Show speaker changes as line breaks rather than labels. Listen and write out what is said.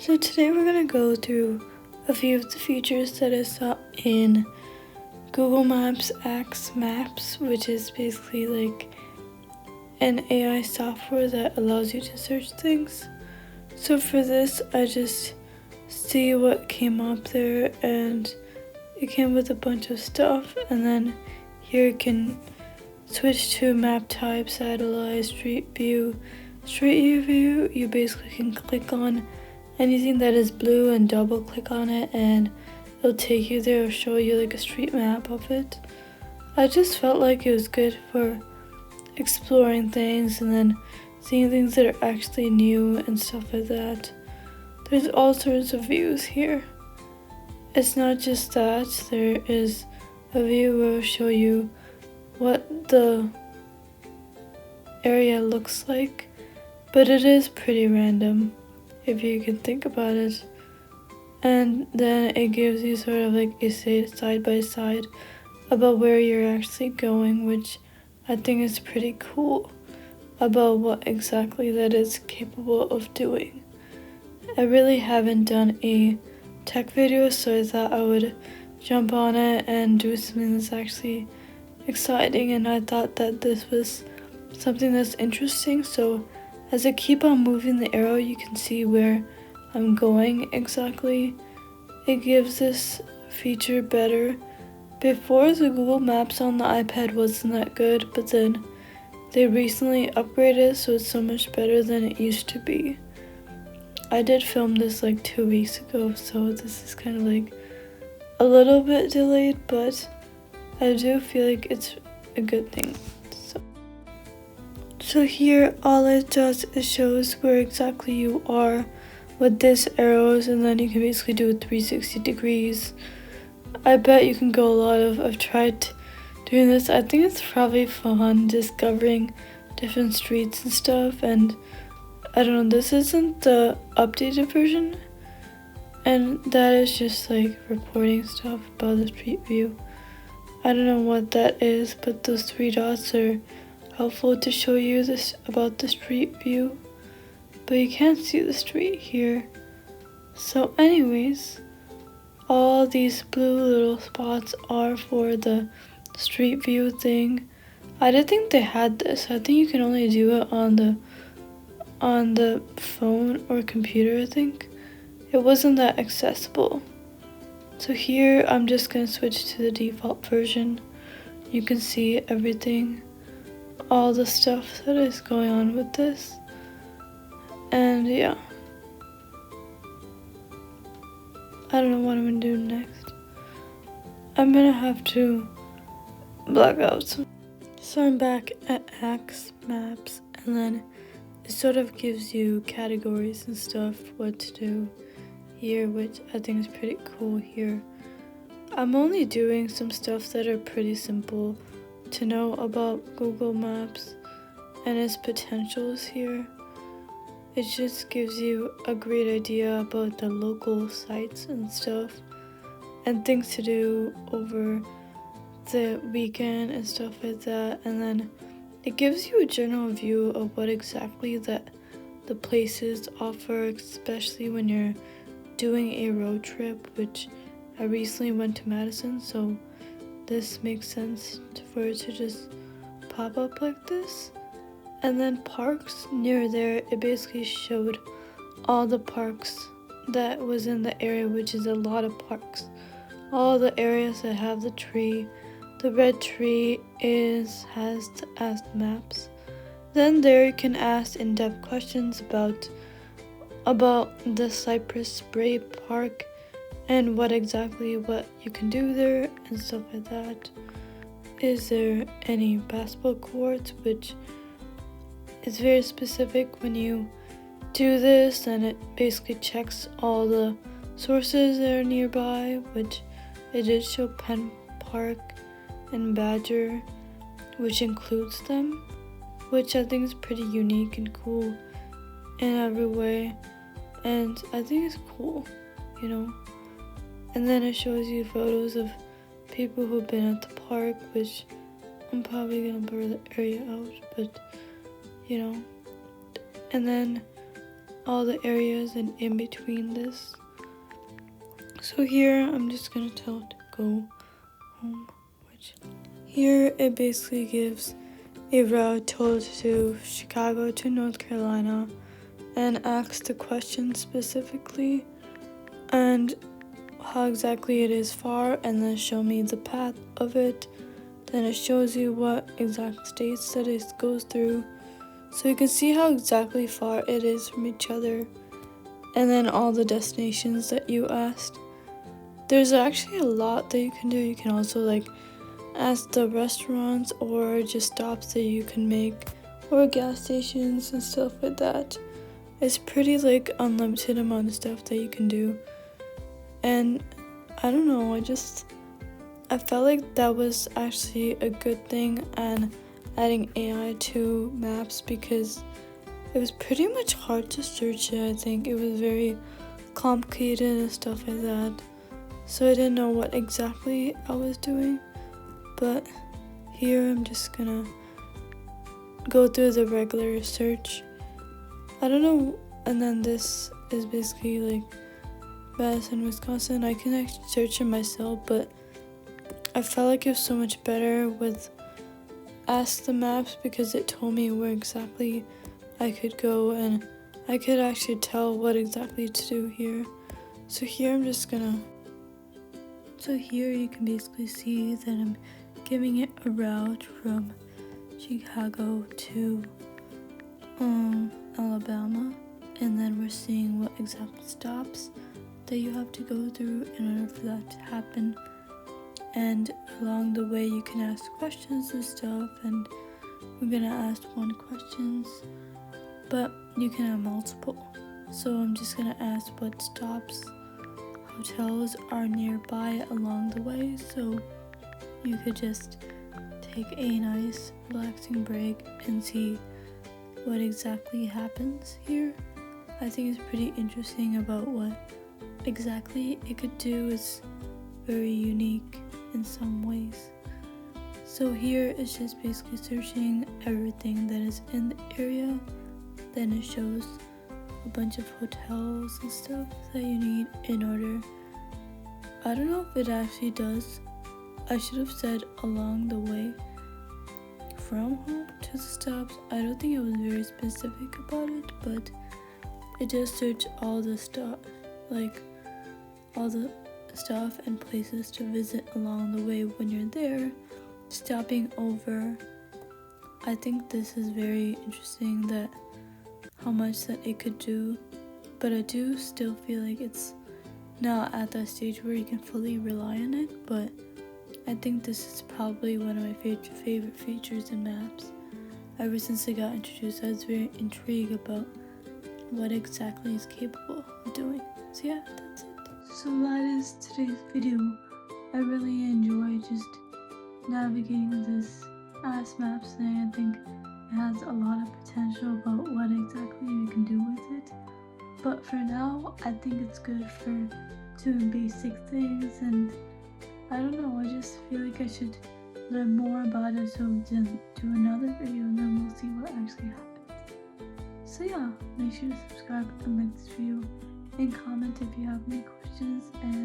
So today we're going to go through a few of the features that I saw in Google Maps X Maps, which is basically like an AI software that allows you to search things. So for this, I just see what came up there, and it came with a bunch of stuff, and then here you can switch to map type, satellite, street view. Street view, you basically can click on anything that is blue and double click on it, and it'll take you there or show you like a street map of it. I just felt like it was good for exploring things and then seeing things that are actually new and stuff like that. There's all sorts of views here. It's not just that, there is a view where it'll show you what the area looks like, but it is pretty random if you can think about it. And then it gives you sort of like a side by side about where you're actually going, which I think is pretty cool about what exactly that is capable of doing. I really haven't done a tech video, so I thought I would jump on it and do something that's actually exciting, and I thought that this was something that's interesting. So as I keep on moving the arrow, you can see where I'm going exactly. It gives this feature better. Before, the Google Maps on the iPad wasn't that good, but then they recently upgraded, so it's so much better than it used to be. I did film this like 2 weeks ago, so this is kind of like a little bit delayed, but I do feel like it's a good thing. So here all it does is shows where exactly you are with this arrows, and then you can basically do it 360 degrees. I bet you can go a lot of, I've tried doing this. I think it's probably fun discovering different streets and stuff, and I don't know, this isn't the updated version, and that is just like reporting stuff about the street view. I don't know what that is, but those 3 dots are helpful to show you this about the street view, but you can't see the street here. So anyways, all these blue little spots are for the street view thing. I didn't think they had this. I think you can only do it on the phone or computer. I think it wasn't that accessible. So here I'm just gonna switch to the default version. You can see everything, all the stuff that is going on with this, and yeah, I don't know what I'm gonna do next. I'm gonna have to black out some. So I'm back at X Maps, and then it sort of gives you categories and stuff, what to do here, which I think is pretty cool here. I'm only doing some stuff that are pretty simple to know about Google Maps and its potentials here. It just gives you a great idea about the local sites and stuff and things to do over the weekend and stuff like that, and then it gives you a general view of what exactly that the places offer, especially when you're doing a road trip, which I recently went to Madison, so this makes sense for it to just pop up like this. And then parks near there, it basically showed all the parks that was in the area, which is a lot of parks. All the areas that have the tree. The red tree has the ask maps. Then there you can ask in-depth questions about the Cypress Spray Park and what you can do there and stuff like that. Is there any basketball courts, which is very specific when you do this, and it basically checks all the sources that are nearby, which it did show Penn Park and Badger, which includes them, which I think is pretty unique and cool in every way, and I think it's cool, you know. And then it shows you photos of people who've been at the park, which I'm probably gonna blur the area out, but you know. And then all the areas and in between this. So here I'm just gonna tell it to go home, which here it basically gives a route told to Chicago to North Carolina and asks the question specifically and how exactly it is far, and then show me the path of it. Then it shows you what exact states that it goes through, so you can see how exactly far it is from each other, and then all the destinations that you asked. There's actually a lot that you can do. You can also like ask the restaurants or just stops that you can make, or gas stations and stuff like that. It's pretty like unlimited amount of stuff that you can do. And I don't know, I felt like that was actually a good thing, and adding AI to maps, because it was pretty much hard to search it. I think it was very complicated and stuff like that. So I didn't know what exactly I was doing. But here I'm just gonna go through the regular search. I don't know, and then this is basically like Madison, Wisconsin. I can actually search it myself, but I felt like it was so much better with Ask the Maps, because it told me where exactly I could go and I could actually tell what exactly to do here. So here I'm just gonna, so here you can basically see that I'm giving it a route from Chicago to Alabama, and then we're seeing what exact stops that you have to go through in order for that to happen. And along the way you can ask questions and stuff, and we're gonna ask one questions, but you can have multiple. So I'm just gonna ask what stops, hotels are nearby along the way, so you could just take a nice relaxing break and see what exactly happens here. I think it's pretty interesting about what exactly it could do. Is very unique in some ways. So here it's just basically searching everything that is in the area. Then it shows a bunch of hotels and stuff that you need in order. I don't know if it actually does. I should have said along the way from home to the stops. I don't think it was very specific about it, but it does search all the stuff, like all the stuff and places to visit along the way when you're there, stopping over. I think this is very interesting, that how much that it could do, but I do still feel like it's not at that stage where you can fully rely on it. But I think this is probably one of my favorite features in maps. Ever since it got introduced, I was very intrigued about what exactly it's capable of doing. So yeah, that's it. So that is today's video. I really enjoy just navigating this Ask Maps thing. I think it has a lot of potential about what exactly you can do with it. But for now, I think it's good for doing basic things, and I don't know, I just feel like I should learn more about it, so then do another video and then we'll see what actually happens. So yeah, make sure to subscribe and like this video and comment if you have any questions, and